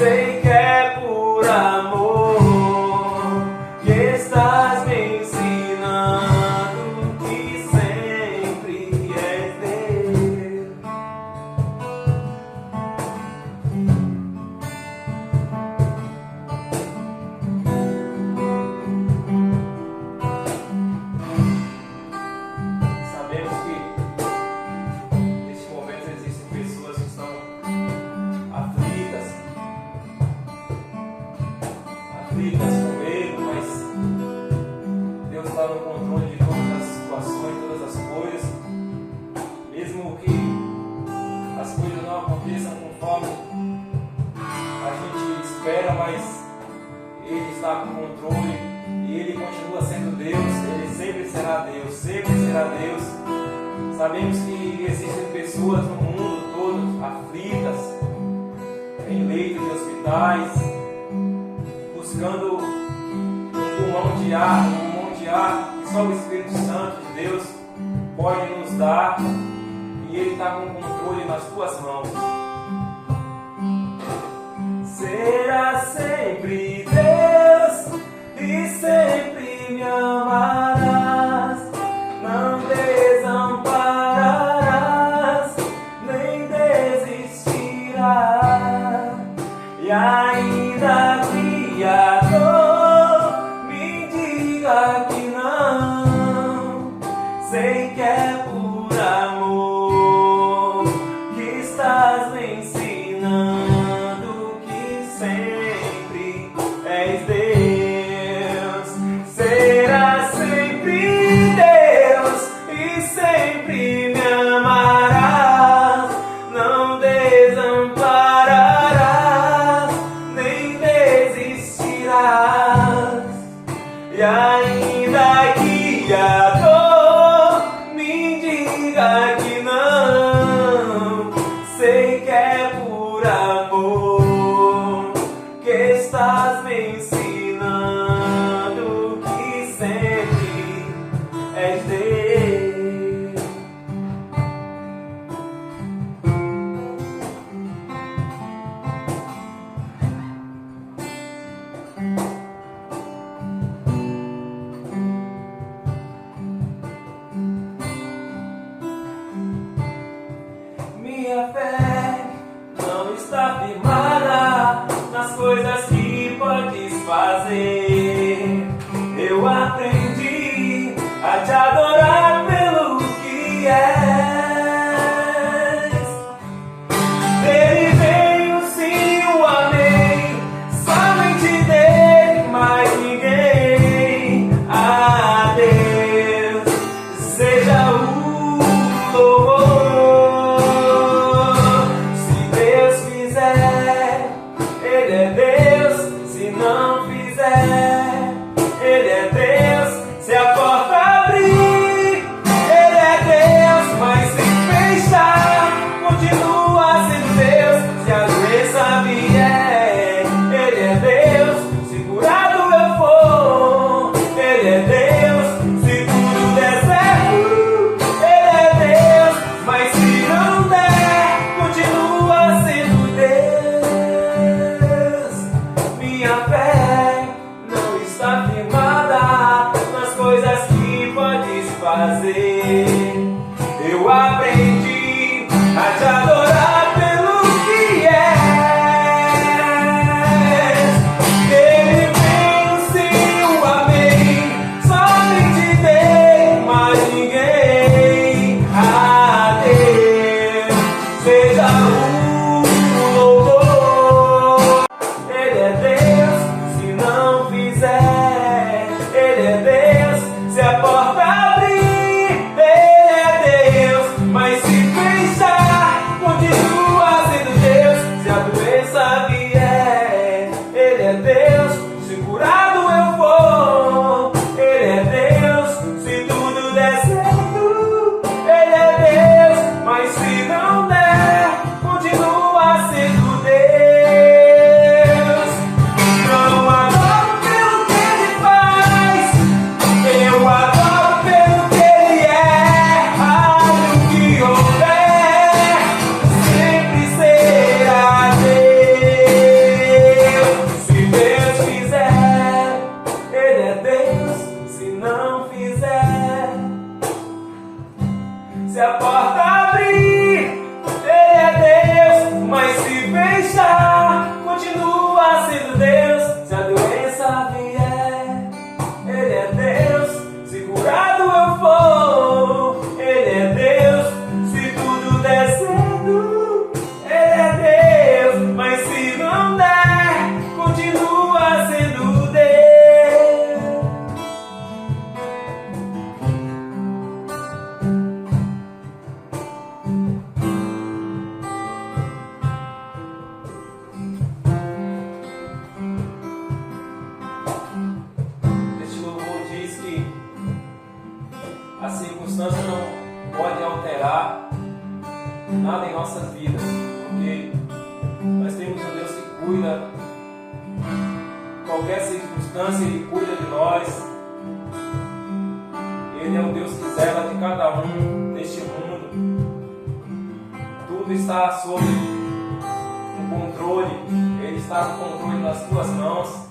Sei que é por amor que estás me ensinando que sempre és Deus. Sabemos que neste momento existem pessoas que estão aflitas com medo, mas Deus está no controle de todas as situações, todas as coisas. Mesmo que as coisas não aconteçam conforme a gente espera, mas Ele está com controle e Ele continua sendo Deus. Ele sempre será Deus, sempre será Deus. Sabemos que existem pessoas no mundo todo aflitas, em leitos de hospitais, buscando um pulmão de ar que só o Espírito Santo de Deus pode nos dar, e Ele está com o controle nas tuas mãos. Será sempre Deus e sempre me amarás, não desampararás, nem desistirás, e ainda que a dor me diga que não, sei que é por amor que estás me ensinando que sempre és Deus. Será sempre Deus e sempre me amarás, não desampararás, nem desistirás, e ainda que a dor me diga que não, sei que é por amor que estás me ensinando que sempre és Deus. Minha fé não está firmada nas coisas que podes fazer. Eu aprendi a te adorar pelo que és. Dele vem o sim, o amém, somente dele, mais ninguém. A Deus seja o louvor. Se Deus fizer, Ele é Deus. Se não fizer, Ele é Deus. Se a porta abrir, Ele é Deus. Mas se fechar, continua sendo Deus. Se a doença vier, Ele é Deus. Se curado eu for, Ele é Deus. Se tudo der certo, Ele é Deus. Mas se não der, continua sendo Deus. nossas vidas, porque nós temos um Deus que cuida de qualquer circunstância, Ele cuida de nós. Ele é o Deus que zela de cada um neste mundo. Tudo está sob o controle, Ele está no controle nas tuas mãos.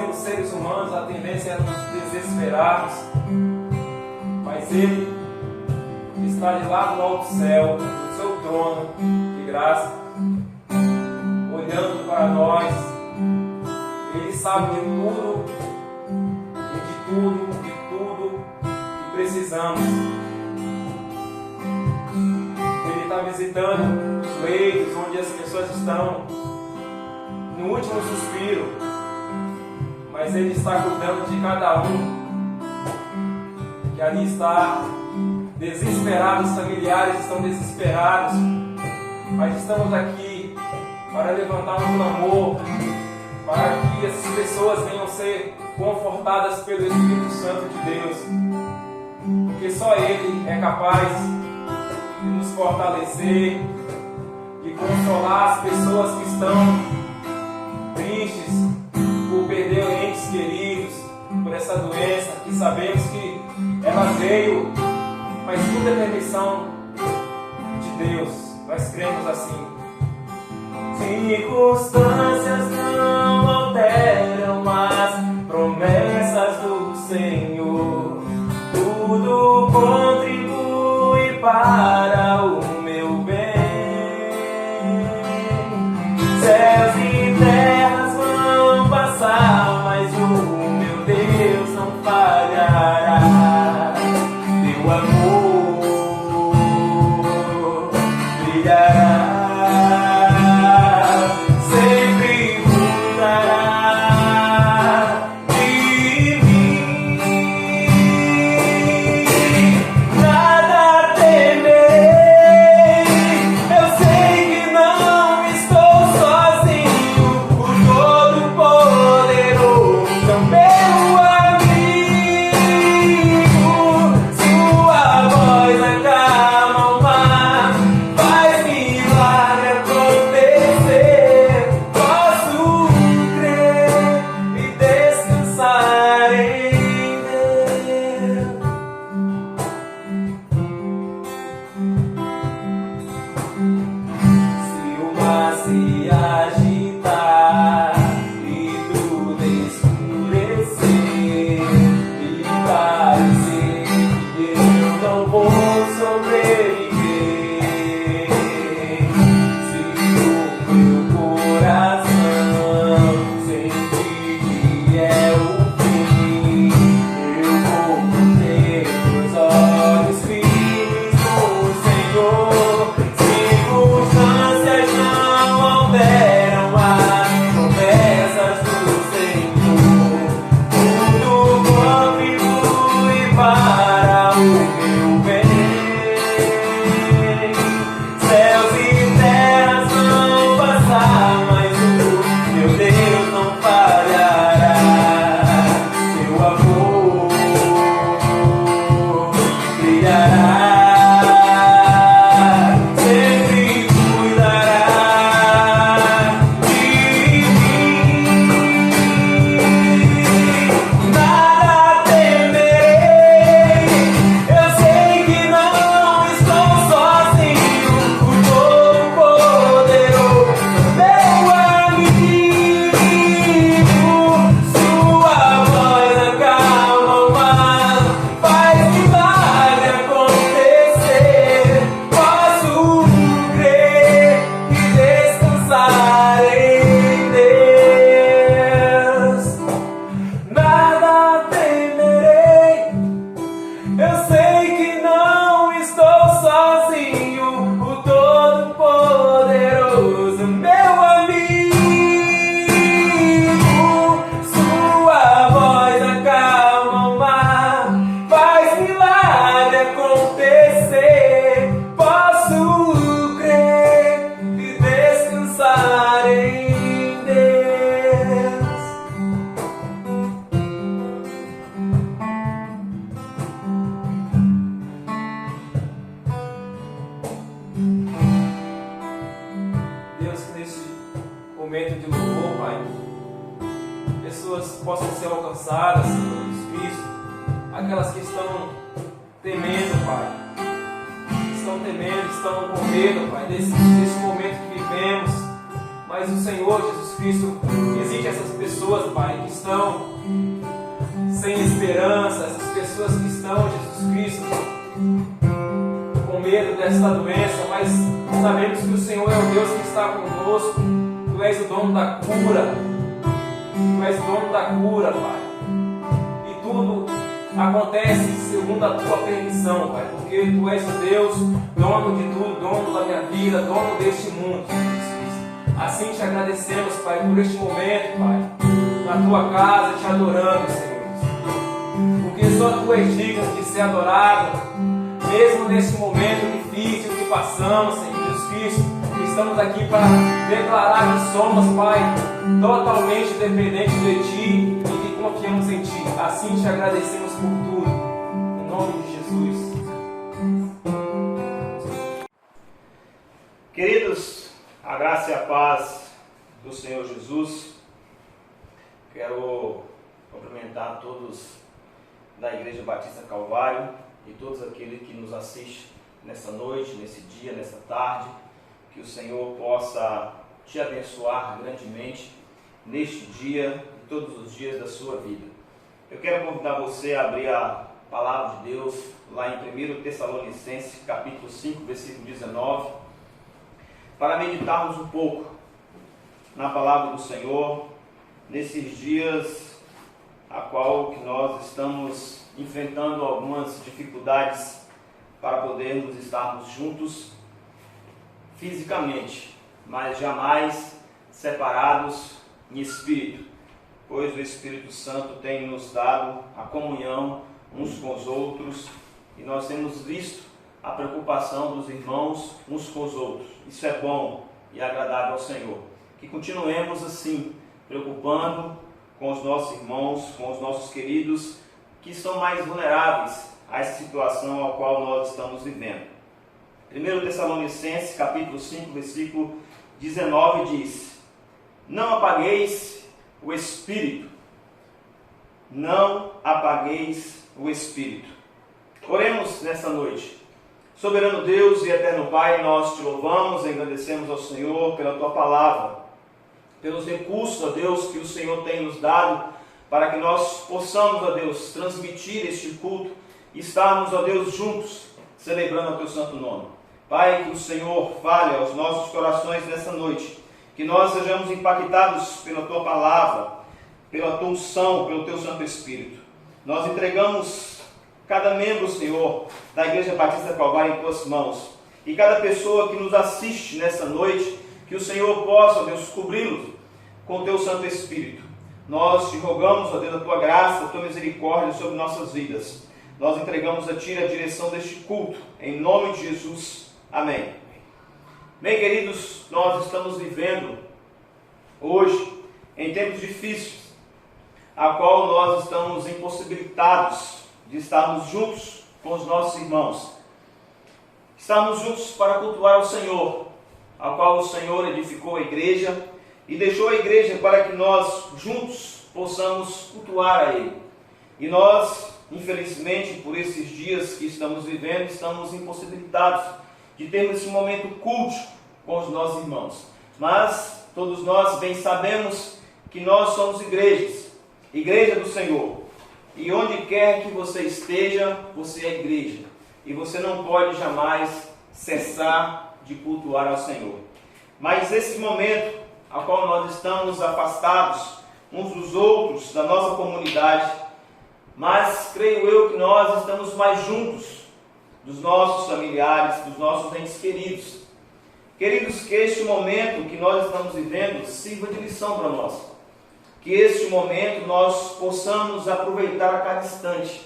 Nós, seres humanos, a tendência é nos desesperarmos, mas Ele está de lá do alto céu, do seu trono de graça, olhando para nós. Ele sabe de tudo que precisamos. Ele está visitando os leitos onde as pessoas estão no último suspiro, mas Ele está cuidando de cada um que ali está desesperado. Os familiares estão desesperados, mas estamos aqui para levantar um clamor, para que essas pessoas venham ser confortadas pelo Espírito Santo de Deus, porque só Ele é capaz de nos fortalecer e consolar as pessoas que estão tristes por perder entes queridos, por essa doença, que sabemos que ela veio, mas tudo é permissão de Deus. Nós cremos assim. Circunstâncias não alteram as promessas do Senhor. Tudo contribui para o meu bem. Céus e terras vão passar, mas o meu Deus não falhará. Teu amor brilhará. momento de louvor, Pai, pessoas possam ser alcançadas, Senhor Jesus Cristo, aquelas que estão temendo, Pai, estão temendo, estão com medo, Pai, desse momento que vivemos, mas o Senhor Jesus Cristo, existe essas pessoas, Pai, que estão sem esperança, essas pessoas que estão, Jesus Cristo, com medo dessa doença, mas sabemos que o Senhor é o Deus que está conosco. Tu és o dono da cura, Tu és o dono da cura, Pai, e tudo acontece segundo a Tua permissão, Pai, porque Tu és o Deus, dono de tudo, dono da minha vida, dono deste mundo, Jesus Cristo. Assim te agradecemos, Pai, por este momento, Pai, na Tua casa, te adorando, Senhor, porque só Tu és digno de ser adorado, mesmo nesse momento difícil que passamos, Senhor Jesus Cristo. Estamos aqui para declarar que somos, Pai, totalmente dependentes de Ti e que confiamos em Ti. Assim te agradecemos por tudo, em nome de Jesus. Queridos, a graça e a paz do Senhor Jesus. Quero cumprimentar todos da Igreja Batista Calvário e todos aqueles que nos assistem nessa noite, nesse dia, nessa tarde. Que o Senhor possa te abençoar grandemente neste dia e todos os dias da sua vida. Eu quero convidar você a abrir a palavra de Deus lá em 1 Tessalonicenses, capítulo 5, versículo 19, para meditarmos um pouco na palavra do Senhor nesses dias a qual que nós estamos enfrentando algumas dificuldades para podermos estarmos juntos fisicamente, mas jamais separados em espírito, pois o Espírito Santo tem nos dado a comunhão uns com os outros e nós temos visto a preocupação dos irmãos uns com os outros. Isso é bom e agradável ao Senhor. Que continuemos assim, preocupando com os nossos irmãos, com os nossos queridos que são mais vulneráveis a essa situação a qual nós estamos vivendo. 1 Tessalonicenses, capítulo 5, versículo 19 diz: Não apagueis o Espírito. Não apagueis o Espírito. Oremos nessa noite. Soberano Deus e eterno Pai, nós te louvamos e agradecemos ao Senhor pela Tua palavra, pelos recursos, ó Deus, que o Senhor tem nos dado para que nós possamos, ó Deus, transmitir este culto e estarmos, ó Deus, juntos, celebrando o Teu santo nome. Pai, que o Senhor fale aos nossos corações nessa noite, que nós sejamos impactados pela Tua palavra, pela Tua unção, pelo Teu Santo Espírito. Nós entregamos cada membro, Senhor, da Igreja Batista Calvário em Tuas mãos, e cada pessoa que nos assiste nessa noite, que o Senhor possa, ó Deus, cobri-los com o Teu Santo Espírito. Nós te rogamos, ó Deus, a Tua graça, a Tua misericórdia sobre nossas vidas. Nós entregamos a Ti a direção deste culto, em nome de Jesus. Amém. Bem, queridos, nós estamos vivendo hoje em tempos difíceis, a qual nós estamos impossibilitados de estarmos juntos com os nossos irmãos. Estamos juntos para cultuar o Senhor, a qual o Senhor edificou a igreja e deixou a igreja para que nós juntos possamos cultuar a Ele. E nós, infelizmente, por esses dias que estamos vivendo, estamos impossibilitados de termos esse momento culto com os nossos irmãos. Mas todos nós bem sabemos que nós somos igrejas, igreja do Senhor. E onde quer que você esteja, você é igreja. E você não pode jamais cessar de cultuar ao Senhor. Mas esse momento, a qual nós estamos afastados uns dos outros, da nossa comunidade, mas creio eu que nós estamos mais juntos dos nossos familiares, dos nossos entes queridos. Queridos, que este momento que nós estamos vivendo sirva de lição para nós. Que este momento nós possamos aproveitar a cada instante.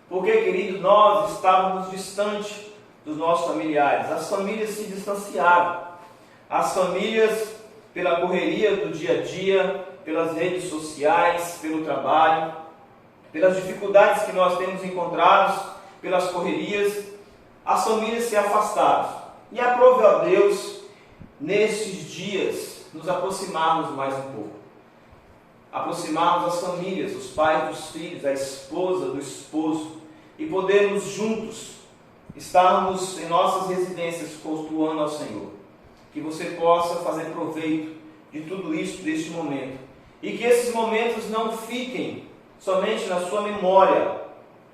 Porque, queridos, nós estávamos distantes dos nossos familiares. As famílias se distanciaram. As famílias, pela correria do dia a dia, pelas redes sociais, pelo trabalho, pelas dificuldades que nós temos encontrado, pelas correrias, as famílias se afastaram. E aprove a Deus, nesses dias, nos aproximarmos mais um pouco. Aproximarmos as famílias, os pais dos filhos, a esposa do esposo, e podermos juntos estarmos em nossas residências cultuando ao Senhor. Que você possa fazer proveito de tudo isso deste momento. E que esses momentos não fiquem somente na sua memória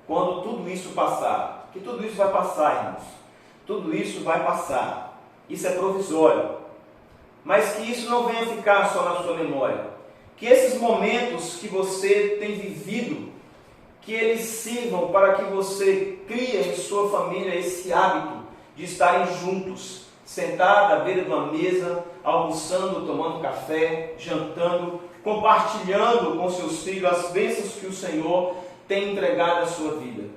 quando tudo isso passar. Que tudo isso vai passar, irmãos. Tudo isso vai passar. Isso é provisório. Mas que isso não venha ficar só na sua memória. Que esses momentos que você tem vivido, que eles sirvam para que você crie em sua família esse hábito de estarem juntos, sentados à beira de uma mesa, almoçando, tomando café, jantando, compartilhando com seus filhos as bênçãos que o Senhor tem entregado à sua vida.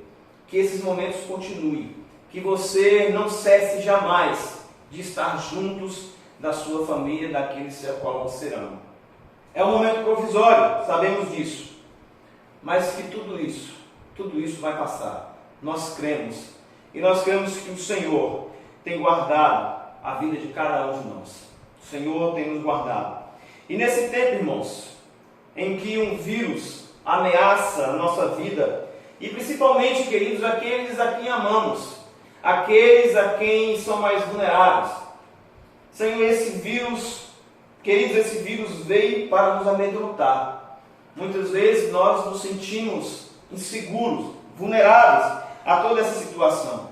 Que esses momentos continuem, que você não cesse jamais de estar juntos da sua família, daqueles a qual você ama. É um momento provisório, sabemos disso, mas que tudo isso vai passar. Nós cremos, e nós cremos que o Senhor tem guardado a vida de cada um de nós. O Senhor tem nos guardado. E nesse tempo, irmãos, em que um vírus ameaça a nossa vida, e principalmente, queridos, aqueles a quem amamos, aqueles a quem são mais vulneráveis. Senhor, esse vírus veio para nos amedrontar. Muitas vezes nós nos sentimos inseguros, vulneráveis a toda essa situação.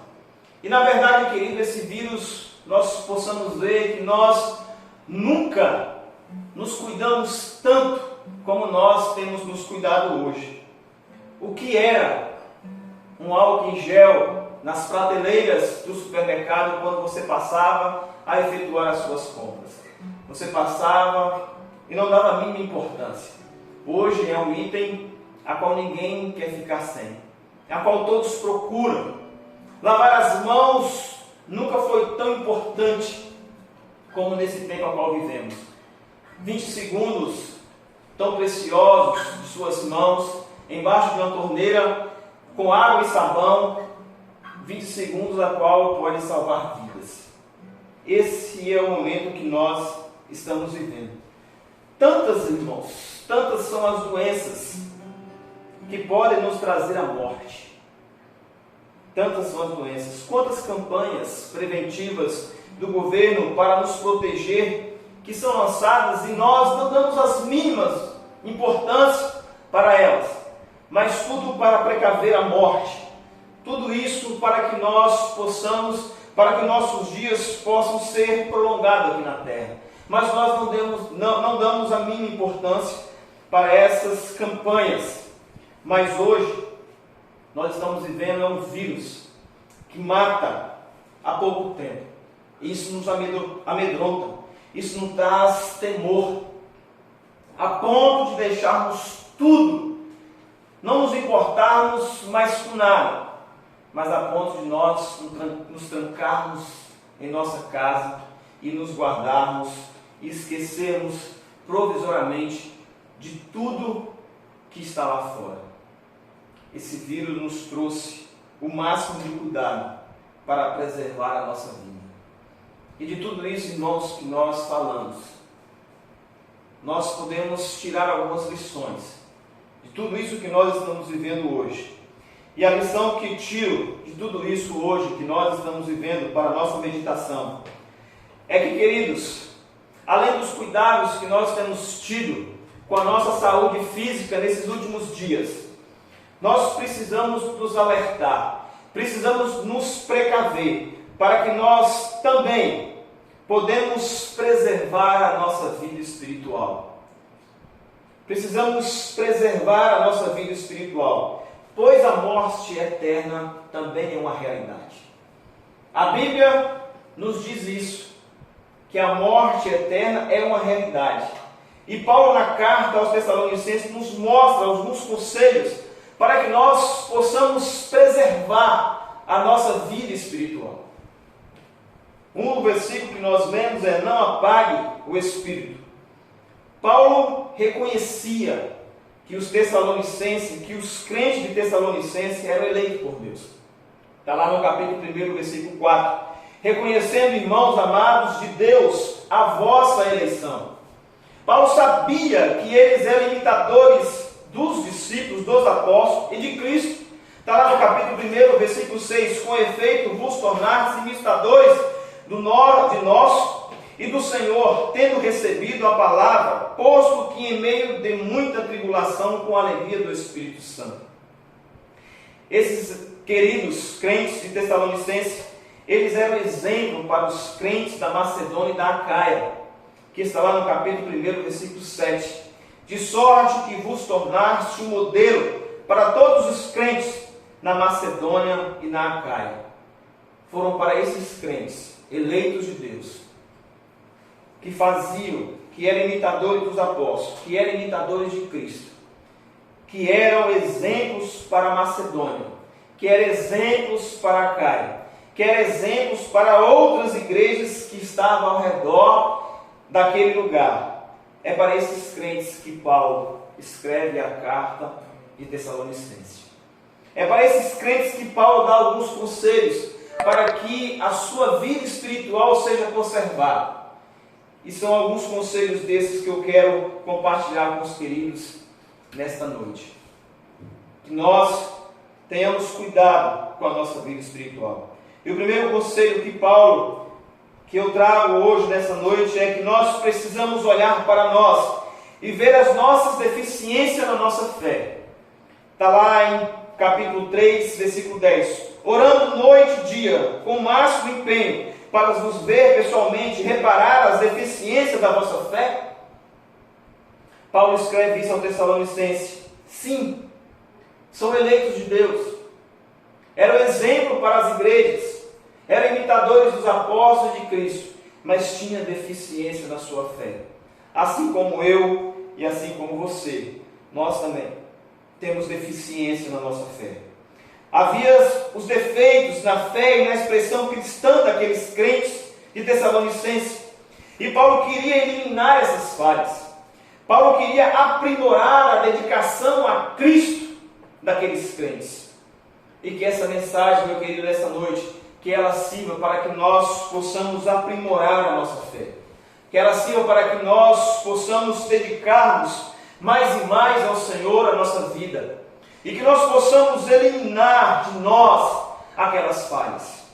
E na verdade, querido, esse vírus, nós possamos ver que nós nunca nos cuidamos tanto como nós temos nos cuidado hoje. O que era um álcool em gel nas prateleiras do supermercado quando você passava a efetuar as suas compras? Você passava e não dava a mínima importância. Hoje é um item a qual ninguém quer ficar sem, a qual todos procuram. Lavar as mãos nunca foi tão importante como nesse tempo a qual vivemos. 20 segundos tão preciosos de suas mãos, embaixo de uma torneira, com água e sabão, 20 segundos a qual pode salvar vidas. Esse é o momento que nós estamos vivendo. Tantas, irmãos, tantas são as doenças que podem nos trazer a morte. Tantas são as doenças. Quantas campanhas preventivas do governo para nos proteger que são lançadas e nós não damos as mínimas importância para elas, mas tudo para precaver a morte. Tudo isso para que nós possamos, para que nossos dias possam ser prolongados aqui na terra. Mas nós não damos a mínima importância para essas campanhas. Mas hoje, nós estamos vivendo um vírus que mata há pouco tempo. Isso nos amedronta. Isso nos traz temor. A ponto de deixarmos tudo, não nos importarmos mais com nada, mas a ponto de nós nos trancarmos em nossa casa e nos guardarmos e esquecermos provisoriamente de tudo que está lá fora. Esse vírus nos trouxe o máximo de cuidado para preservar a nossa vida. E de tudo isso, irmãos, que nós falamos, nós podemos tirar algumas lições de tudo isso que nós estamos vivendo hoje. E a lição que tiro de tudo isso hoje, que nós estamos vivendo para a nossa meditação, é que, queridos, além dos cuidados que nós temos tido com a nossa saúde física nesses últimos dias, nós precisamos nos alertar, precisamos nos precaver, para que nós também podemos preservar a nossa vida espiritual. Precisamos preservar a nossa vida espiritual, pois a morte eterna também é uma realidade. A Bíblia nos diz isso, que a morte eterna é uma realidade. E Paulo, na carta aos Tessalonicenses, nos mostra alguns conselhos para que nós possamos preservar a nossa vida espiritual. Um versículo que nós lemos é: não apague o espírito. Paulo reconhecia que os Tessalonicenses, que os crentes de Tessalonicenses eram eleitos por Deus. Está lá no capítulo 1, versículo 4. Reconhecendo, irmãos amados de Deus, a vossa eleição. Paulo sabia que eles eram imitadores dos discípulos, dos apóstolos e de Cristo. Está lá no capítulo 1, versículo 6, com efeito vos tornastes imitadores de nós e do Senhor, tendo recebido a palavra, posto que em meio de muita tribulação, com a alegria do Espírito Santo. Esses queridos crentes de Tessalonicense, eles eram exemplo para os crentes da Macedônia e da Acaia, que está lá no capítulo 1, versículo 7. De sorte que vos tornaste um modelo para todos os crentes na Macedônia e na Acaia. Foram para esses crentes, eleitos de Deus, que eram imitadores dos apóstolos, que eram imitadores de Cristo, que eram exemplos para a Macedônia, que eram exemplos para a Acaia, que eram exemplos para outras igrejas que estavam ao redor daquele lugar. É para esses crentes que Paulo escreve a carta de Tessalonicenses. É para esses crentes que Paulo dá alguns conselhos para que a sua vida espiritual seja conservada. E são alguns conselhos desses que eu quero compartilhar com os queridos nesta noite. Que nós tenhamos cuidado com a nossa vida espiritual. E o primeiro conselho que eu trago hoje, nessa noite, é que nós precisamos olhar para nós e ver as nossas deficiências na nossa fé. Está lá em capítulo 3, versículo 10. Orando noite e dia, com o máximo empenho, para vos ver pessoalmente, reparar as deficiências da vossa fé. Paulo escreve isso ao Tessalonicense. Sim, são eleitos de Deus. Eram exemplo para as igrejas. Eram imitadores dos apóstolos de Cristo, mas tinha deficiência na sua fé. Assim como eu e assim como você, nós também temos deficiência na nossa fé. Havia os defeitos na fé e na expressão cristã daqueles crentes de Tessalonicenses. E Paulo queria eliminar essas falhas. Paulo queria aprimorar a dedicação a Cristo daqueles crentes. E que essa mensagem, meu querido, nessa noite, que ela sirva para que nós possamos aprimorar a nossa fé. Que ela sirva para que nós possamos dedicarmos mais e mais ao Senhor a nossa vida. E que nós possamos eliminar de nós aquelas falhas.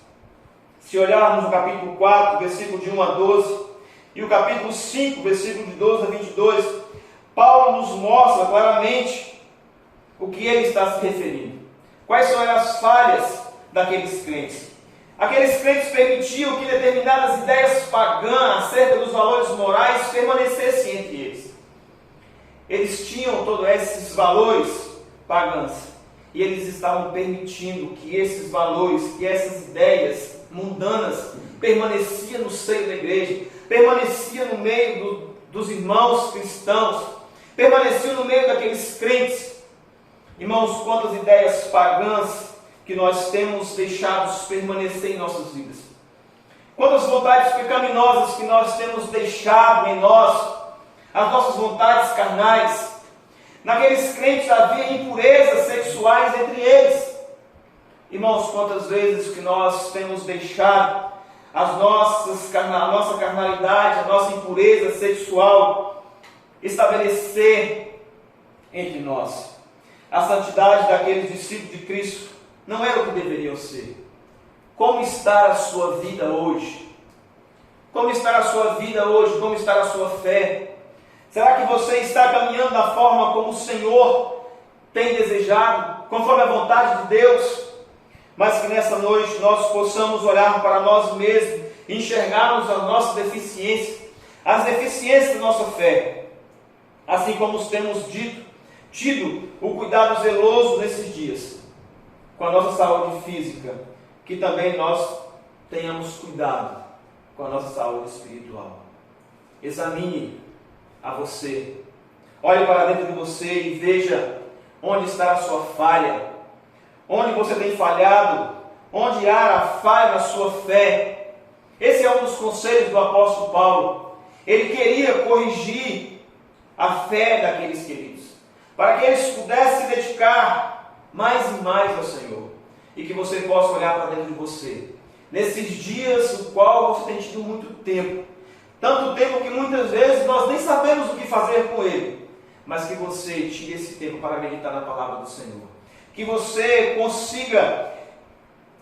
Se olharmos o capítulo 4, versículo de 1 a 12, e o capítulo 5, versículo de 12 a 22, Paulo nos mostra claramente o que ele está se referindo. Quais são as falhas daqueles crentes? Aqueles crentes permitiam que determinadas ideias pagãs acerca dos valores morais permanecessem entre eles. Eles tinham todos esses valores pagãs e eles estavam permitindo que esses valores, que essas ideias mundanas permaneciam no seio da igreja, permaneciam no meio dos irmãos cristãos, permaneciam no meio daqueles crentes. Irmãos, quantas ideias pagãs que nós temos deixado permanecer em nossas vidas. Quantas vontades pecaminosas que nós temos deixado em nós, as nossas vontades carnais. Naqueles crentes havia impurezas sexuais entre eles. Irmãos, quantas vezes que nós temos deixado a nossa carnalidade, a nossa impureza sexual estabelecer entre nós. A santidade daqueles discípulos de Cristo não era o que deveriam ser. Como está a sua vida hoje? Como está a sua vida hoje? Como está a sua fé? Será que você está caminhando da forma como o Senhor tem desejado, conforme a vontade de Deus? Mas que nessa noite nós possamos olhar para nós mesmos, enxergarmos as nossas deficiências, as deficiências da nossa fé. Assim como temos tido o cuidado zeloso nesses dias, com a nossa saúde física, que também nós tenhamos cuidado com a nossa saúde espiritual. Examine a você, olhe para dentro de você e veja onde está a sua falha, onde você tem falhado, onde há a falha na sua fé. Esse é um dos conselhos do apóstolo Paulo. Ele queria corrigir a fé daqueles queridos, para que eles pudessem se dedicar mais e mais ao Senhor, e que você possa olhar para dentro de você, nesses dias no qual você tem tido muito tempo Tanto tempo que muitas vezes nós nem sabemos o que fazer com ele. Mas que você tire esse tempo para meditar na palavra do Senhor. Que você consiga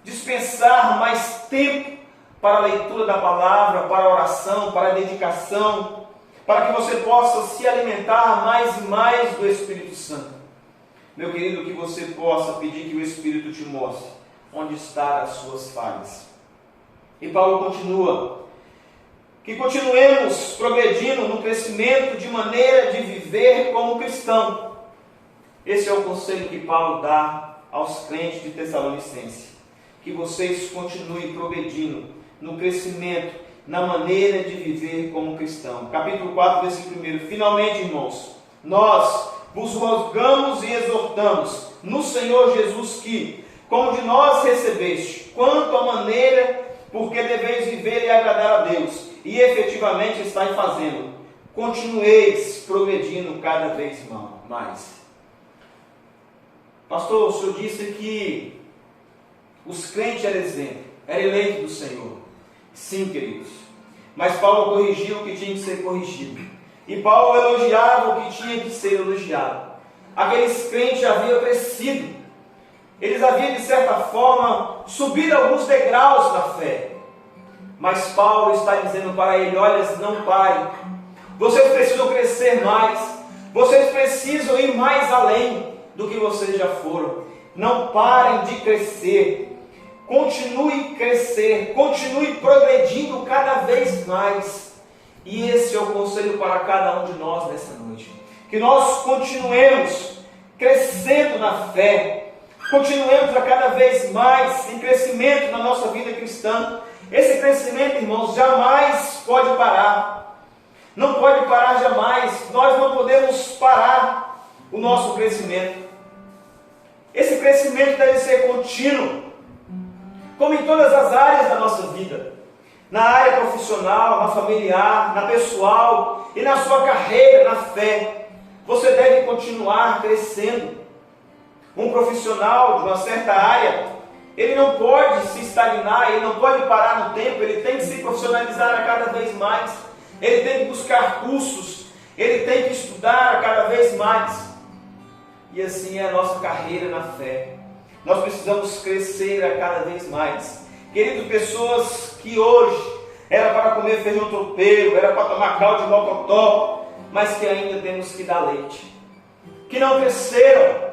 dispensar mais tempo para a leitura da palavra, para a oração, para a dedicação, para que você possa se alimentar mais e mais do Espírito Santo. Meu querido, que você possa pedir que o Espírito te mostre onde estão as suas falhas. E Paulo continua, que continuemos progredindo no crescimento de maneira de viver como cristão. Esse é o conselho que Paulo dá aos crentes de Tessalonicense. Que vocês continuem progredindo no crescimento, na maneira de viver como cristão. Capítulo 4, versículo 1. Finalmente, irmãos, nós vos rogamos e exortamos no Senhor Jesus que, como de nós recebeste, quanto à maneira porque deveis viver e agradar a Deus, e efetivamente estáis fazendo, continueis progredindo cada vez mais. Pastor, o senhor disse que os crentes eram exemplo, eram eleitos do Senhor. Sim, queridos. Mas Paulo corrigiu o que tinha que ser corrigido. E Paulo elogiava o que tinha que ser elogiado. Aqueles crentes haviam crescido. Eles haviam, de certa forma, subido alguns degraus na fé. Mas Paulo está dizendo para ele, olha, não parem. Vocês precisam crescer mais. Vocês precisam ir mais além do que vocês já foram. Não parem de crescer. Continue a crescer. Continue progredindo cada vez mais. E esse é o conselho para cada um de nós nessa noite. Que nós continuemos crescendo na fé. Continuemos a cada vez mais em crescimento na nossa vida cristã. Esse crescimento, irmãos, jamais pode parar. Não pode parar jamais. Nós não podemos parar o nosso crescimento. Esse crescimento deve ser contínuo, como em todas as áreas da nossa vida. Na área profissional, na familiar, na pessoal e na sua carreira, na fé. Você deve continuar crescendo. Um profissional de uma certa área, ele não pode se estagnar, ele não pode parar no tempo, ele tem que se profissionalizar a cada vez mais. Ele tem que buscar cursos, ele tem que estudar a cada vez mais. E assim é a nossa carreira na fé. Nós precisamos crescer a cada vez mais. Queridos, pessoas que hoje era para comer feijão tropeiro, era para tomar caldo de mocotó, mas que ainda temos que dar leite. Que não cresceram,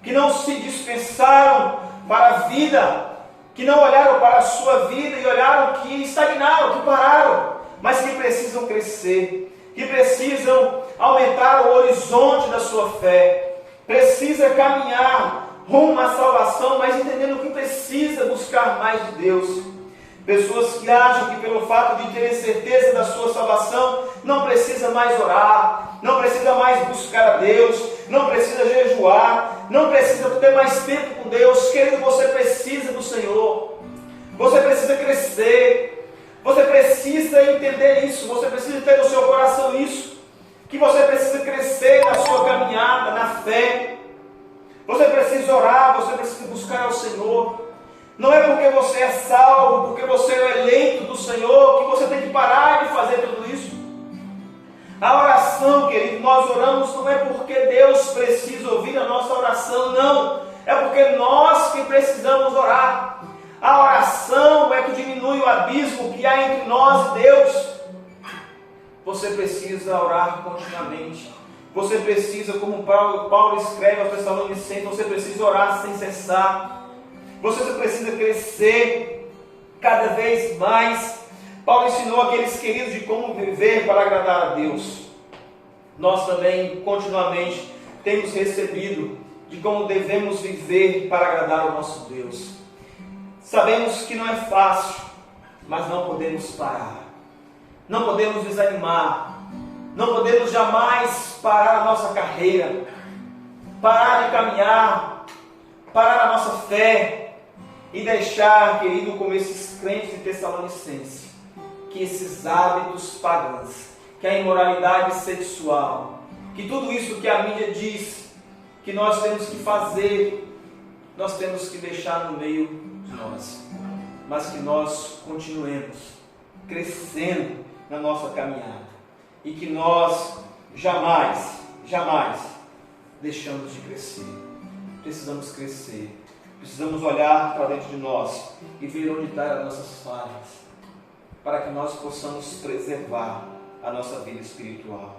que não se dispensaram para a vida, que não olharam para a sua vida e olharam que estagnaram, que pararam, mas que precisam crescer, que precisam aumentar o horizonte da sua fé, precisa caminhar rumo à salvação, mas entendendo que precisa buscar mais de Deus. Pessoas que acham que pelo fato de terem certeza da sua salvação, não precisa mais orar, não precisa mais buscar a Deus, não precisa jejuar, não precisa ter mais tempo com Deus. Querido, você precisa do Senhor, você precisa crescer, você precisa entender isso, você precisa ter no seu coração isso, que você precisa crescer na sua caminhada, na fé. Você precisa orar, você precisa buscar ao Senhor. Não é porque você é salvo, porque você é eleito do Senhor, que você tem que parar de fazer tudo isso. A oração, querido, nós oramos não é porque Deus precisa ouvir a nossa oração, não. É porque nós que precisamos orar. A oração é que diminui o abismo que há entre nós e Deus. Você precisa orar continuamente. Você precisa, como Paulo escreve aos Tessalonicenses, você precisa orar sem cessar. Você precisa crescer cada vez mais. Paulo ensinou aqueles queridos de como viver para agradar a Deus. Nós também, continuamente, temos recebido de como devemos viver para agradar ao nosso Deus. Sabemos que não é fácil, mas não podemos parar. Não podemos desanimar. Não podemos jamais parar a nossa carreira, parar de caminhar, parar a nossa fé e deixar, querido, como esses crentes de Tessalonicense, que esses hábitos pagãos, que a imoralidade sexual, que tudo isso que a mídia diz que nós temos que fazer, nós temos que deixar no meio de nós, mas que nós continuemos crescendo na nossa caminhada. E que nós jamais deixamos de crescer. Precisamos crescer. Precisamos olhar para dentro de nós e ver onde estão as nossas falhas, para que nós possamos preservar a nossa vida espiritual.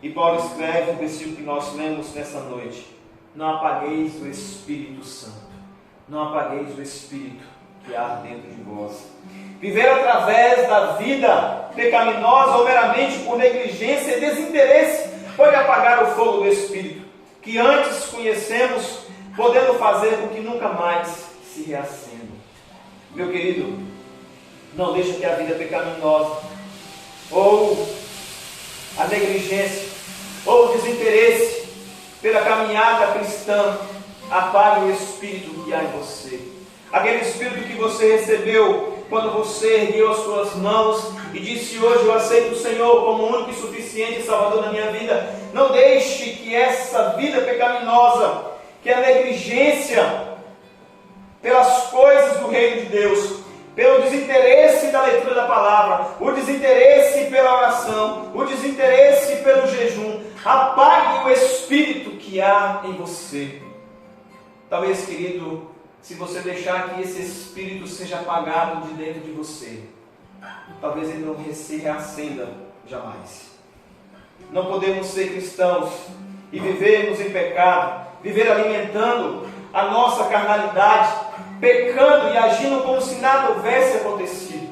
E Paulo escreve no versículo que nós lemos nessa noite: não apagueis o Espírito Santo. Não apagueis o Espírito que há dentro de vós. Viver através da vida pecaminosa ou meramente por negligência e desinteresse pode apagar o fogo do Espírito, que antes conhecemos, podendo fazer com que nunca mais se reacenda. Meu querido, não deixe que a vida pecaminosa, ou a negligência, ou o desinteresse pela caminhada cristã apague o Espírito que há em você. Aquele Espírito que você recebeu quando você ergueu as suas mãos e disse: hoje eu aceito o Senhor como único e suficiente Salvador da minha vida. Não deixe que essa vida pecaminosa, que a negligência pelas coisas do reino de Deus, pelo desinteresse da leitura da palavra, o desinteresse pela oração, o desinteresse pelo jejum, apague o Espírito que há em você. Talvez, querido, se você deixar que esse Espírito seja apagado de dentro de você, talvez ele não se reacenda jamais. Não podemos ser cristãos e vivermos em pecado, viver alimentando a nossa carnalidade, pecando e agindo como se nada houvesse acontecido.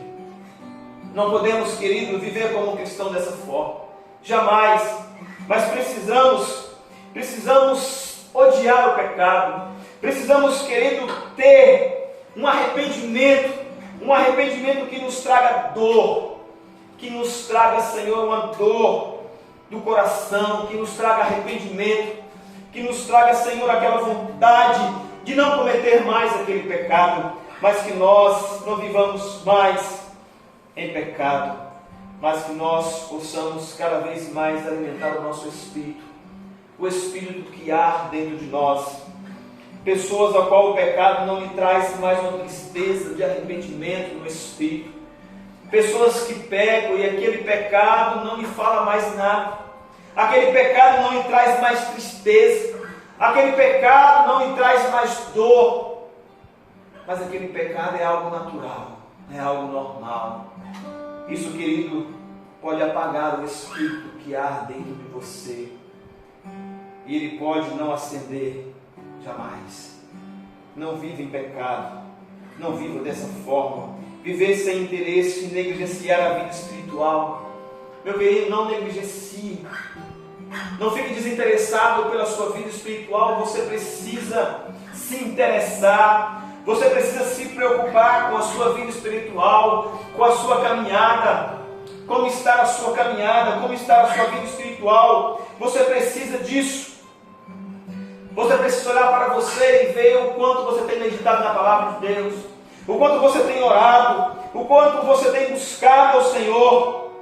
Não podemos, querido, viver como cristão dessa forma. Jamais. Mas precisamos odiar o pecado. Precisamos, querido, ter um arrependimento que nos traga dor, que nos traga, Senhor, uma dor do coração, que nos traga arrependimento, que nos traga, Senhor, aquela vontade de não cometer mais aquele pecado, mas que nós não vivamos mais em pecado, mas que nós possamos cada vez mais alimentar o nosso Espírito, o Espírito que há dentro de nós. Pessoas a qual o pecado não lhe traz mais uma tristeza de arrependimento no Espírito. Pessoas que pecam e aquele pecado não lhe fala mais nada. Aquele pecado não lhe traz mais tristeza. Aquele pecado não lhe traz mais dor. Mas aquele pecado é algo natural, é algo normal. Isso, querido, pode apagar o Espírito que há dentro de você. E ele pode não acender jamais. Não viva em pecado. Não viva dessa forma. Viver sem interesse e negligenciar a vida espiritual. Meu querido, não negligencie. Não fique desinteressado pela sua vida espiritual. Você precisa se interessar. Você precisa se preocupar com a sua vida espiritual, com a sua caminhada. Como está a sua caminhada? Como está a sua vida espiritual? Você precisa disso. Você precisa olhar para você e ver o quanto você tem meditado na palavra de Deus, o quanto você tem orado, o quanto você tem buscado ao Senhor.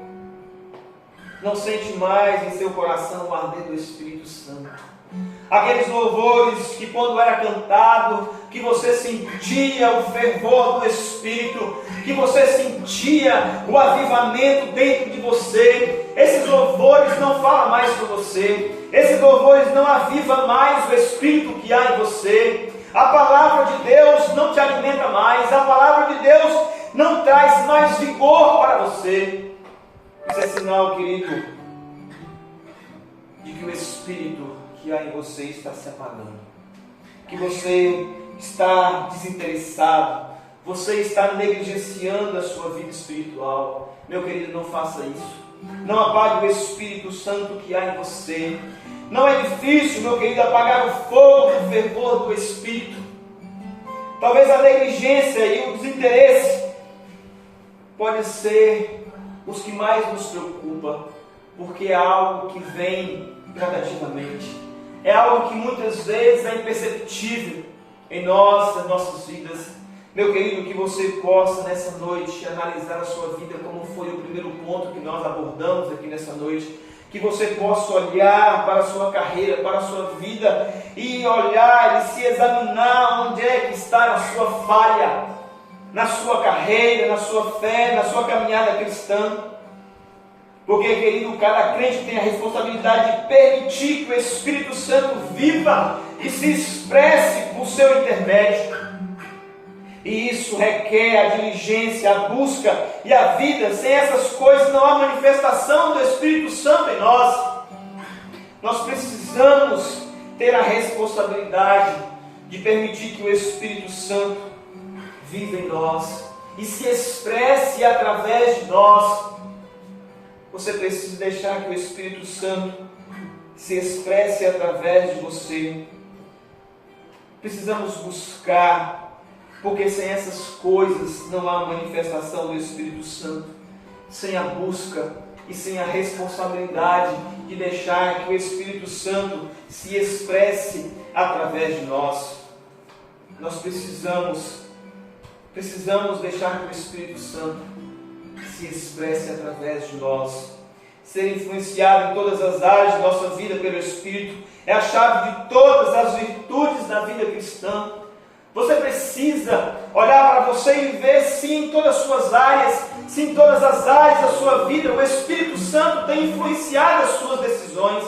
Não sente mais em seu coração o arder do Espírito Santo. Aqueles louvores que quando era cantado, que você sentia o fervor do Espírito, que você sentia o avivamento dentro de você. Esses louvores não falam mais com você. Esses louvores não avivam mais o Espírito que há em você. A palavra de Deus não te alimenta mais. A palavra de Deus não traz mais vigor para você. Isso é sinal, querido, de que o Espírito que há em você está se apagando. Que você está desinteressado. Você está negligenciando a sua vida espiritual. Meu querido, não faça isso. Não apague o Espírito Santo que há em você. Não é difícil, meu querido, apagar o fogo do fervor do Espírito. Talvez a negligência e o desinteresse podem ser os que mais nos preocupam, porque é algo que vem gradativamente. É algo que muitas vezes é imperceptível em nas nossas vidas. Meu querido, que você possa nessa noite analisar a sua vida, como foi o primeiro ponto que nós abordamos aqui nessa noite. Que você possa olhar para a sua carreira, para a sua vida e olhar e se examinar onde é que está a sua falha, na sua carreira, na sua fé, na sua caminhada cristã. Porque, querido, cada crente tem a responsabilidade de permitir que o Espírito Santo viva e se expresse por seu intermédio. E isso requer a diligência, a busca e a vida. Sem essas coisas não há manifestação do Espírito Santo em nós. Nós precisamos ter a responsabilidade de permitir que o Espírito Santo viva em nós e se expresse através de nós. Você precisa deixar que o Espírito Santo se expresse através de você. Precisamos buscar, porque sem essas coisas não há manifestação do Espírito Santo. Sem a busca e sem a responsabilidade de deixar que o Espírito Santo se expresse através de nós. Nós precisamos deixar que o Espírito Santo se expresse através de nós. Ser influenciado em todas as áreas de nossa vida pelo Espírito é a chave de todas as virtudes da vida cristã. Você precisa olhar para você e ver se em todas as suas áreas, se em todas as áreas da sua vida o Espírito Santo tem influenciado as suas decisões,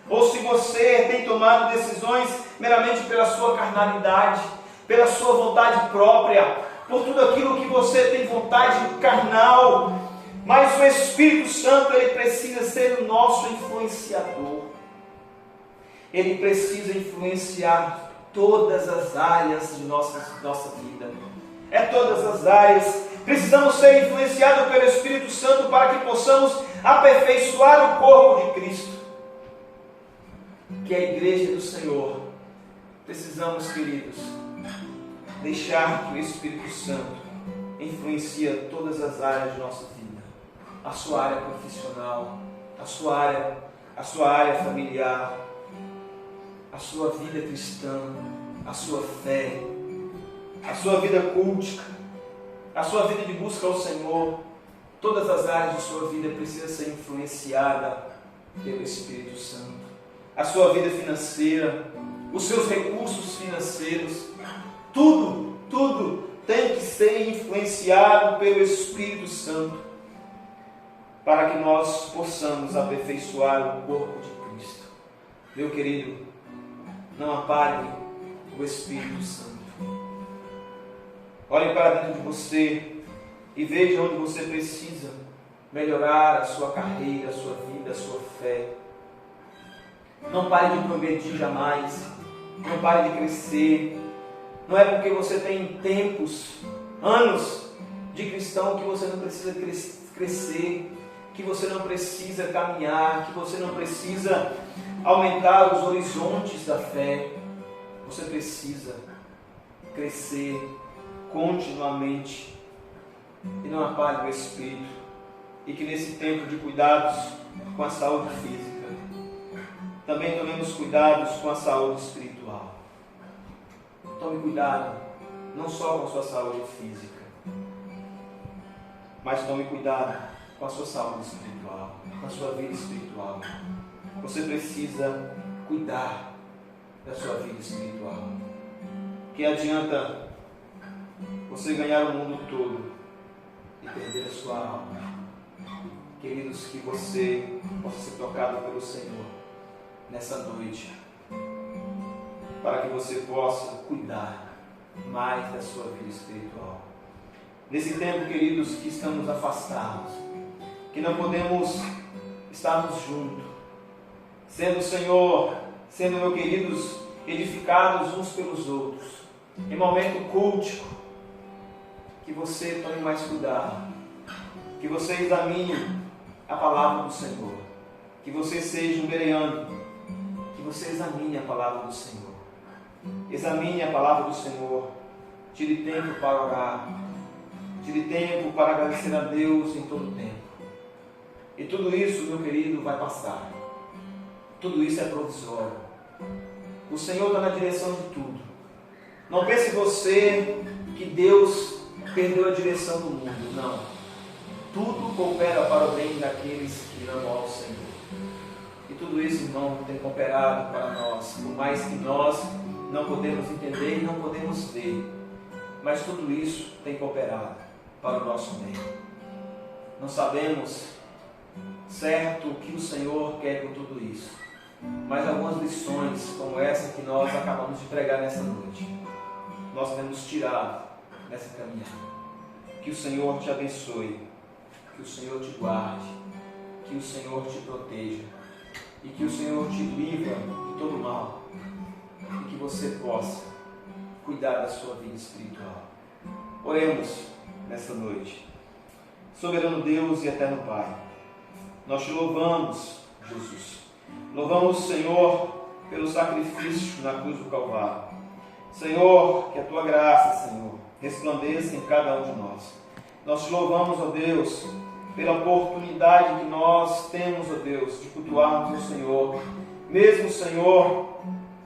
ou se você tem tomado decisões meramente pela sua carnalidade, pela sua vontade própria, por tudo aquilo que você tem vontade carnal. Mas o Espírito Santo, ele precisa ser o nosso influenciador. Ele precisa influenciar todas as áreas de nossa vida. Todas as áreas. Precisamos ser influenciados pelo Espírito Santo para que possamos aperfeiçoar o corpo de Cristo, que é a igreja do Senhor. Precisamos, queridos, deixar que o Espírito Santo influencie todas as áreas de nossa vida. A sua área profissional, a sua área familiar, a sua vida cristã, a sua fé, a sua vida cultica, a sua vida de busca ao Senhor. Todas as áreas de sua vida precisam ser influenciadas pelo Espírito Santo. A sua vida financeira, os seus recursos financeiros, tudo tem que ser influenciado pelo Espírito Santo, para que nós possamos aperfeiçoar o corpo de Cristo. Meu querido, não apague o Espírito Santo. Olhe para dentro de você e veja onde você precisa melhorar a sua carreira, a sua vida, a sua fé. Não pare de progredir jamais. Não pare de crescer. Não é porque você tem tempos, anos de cristão que você não precisa crescer, que você não precisa caminhar, que você não precisa aumentar os horizontes da fé. Você precisa crescer continuamente e não apague o Espírito. E que nesse tempo de cuidados com a saúde física, também tomemos cuidados com a saúde espiritual. Tome cuidado, não só com a sua saúde física, mas tome cuidado com a sua saúde espiritual, com a sua vida espiritual. Você precisa cuidar da sua vida espiritual. Que adianta você ganhar o mundo todo e perder a sua alma? Queridos, que você possa ser tocado pelo Senhor nessa noite, para que você possa cuidar mais da sua vida espiritual. Nesse tempo, queridos, que estamos afastados, que não podemos estarmos juntos, sendo, Senhor, meu queridos, edificados uns pelos outros, em momento cultico, que você tome mais cuidado, que você examine a palavra do Senhor, que você seja um bereano, que você examine a palavra do Senhor. Examine a palavra do Senhor. Tire tempo para orar. Tire tempo para agradecer a Deus em todo tempo. E tudo isso, meu querido, vai passar. Tudo isso é provisório. O Senhor está na direção de tudo. Não pense você que Deus perdeu a direção do mundo. Não. Tudo coopera para o bem daqueles que amam ao Senhor. E tudo isso, irmão, tem cooperado para nós. Por mais que nós não podemos entender e não podemos ver, mas tudo isso tem cooperado para o nosso bem. Não sabemos certo que o Senhor quer com tudo isso, mas algumas lições como essa que nós acabamos de pregar nessa noite, nós devemos tirar nessa caminhada. Que o Senhor te abençoe, que o Senhor te guarde, que o Senhor te proteja e que o Senhor te livre de todo mal e que você possa cuidar da sua vida espiritual. Oremos nessa noite. Soberano Deus e eterno Pai, nós te louvamos, Jesus. Louvamos, Senhor, pelo sacrifício na cruz do Calvário. Senhor, que a tua graça, Senhor, resplandeça em cada um de nós. Nós te louvamos, ó Deus, pela oportunidade que nós temos, ó Deus, de cultuarmos o Senhor, mesmo, Senhor,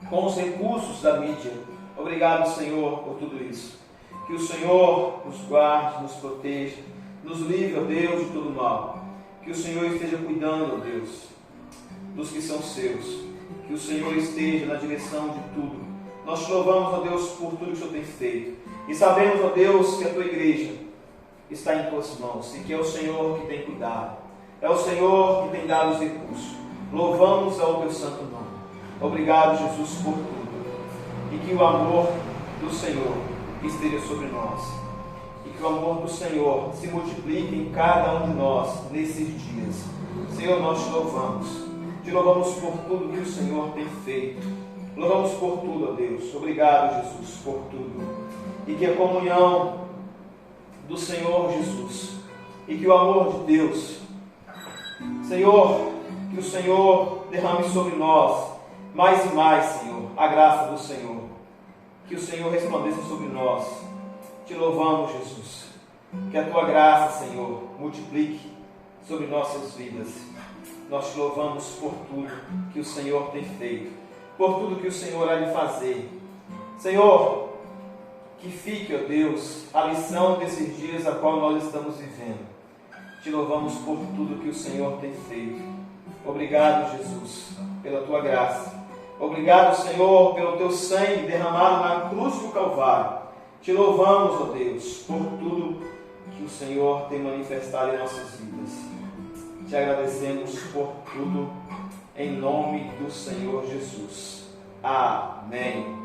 com os recursos da mídia. Obrigado, Senhor, por tudo isso. Que o Senhor nos guarde, nos proteja, nos livre, ó Deus, de todo mal. Que o Senhor esteja cuidando, ó Deus, dos que são seus. Que o Senhor esteja na direção de tudo. Nós te louvamos, ó Deus, por tudo que o Senhor tem feito. E sabemos, ó Deus, que a tua igreja está em tuas mãos e que é o Senhor que tem cuidado. É o Senhor que tem dado os recursos. Louvamos ao teu santo nome. Obrigado, Jesus, por tudo. E que o amor do Senhor esteja sobre nós. E que o amor do Senhor se multiplique em cada um de nós nesses dias. Senhor, nós te louvamos. Te louvamos por tudo que o Senhor tem feito. Louvamos por tudo, ó Deus. Obrigado, Jesus, por tudo. E que a comunhão do Senhor Jesus e que o amor de Deus, Senhor, que o Senhor derrame sobre nós mais e mais, Senhor, a graça do Senhor. Que o Senhor resplandeça sobre nós. Te louvamos, Jesus. Que a tua graça, Senhor, multiplique sobre nossas vidas. Nós te louvamos por tudo que o Senhor tem feito, por tudo que o Senhor há de fazer. Senhor, que fique, ó Deus, a lição desses dias a qual nós estamos vivendo. Te louvamos por tudo que o Senhor tem feito. Obrigado, Jesus, pela tua graça. Obrigado, Senhor, pelo teu sangue derramado na cruz do Calvário. Te louvamos, ó Deus, por tudo que o Senhor tem manifestado em nossas vidas. Te agradecemos por tudo, em nome do Senhor Jesus. Amém.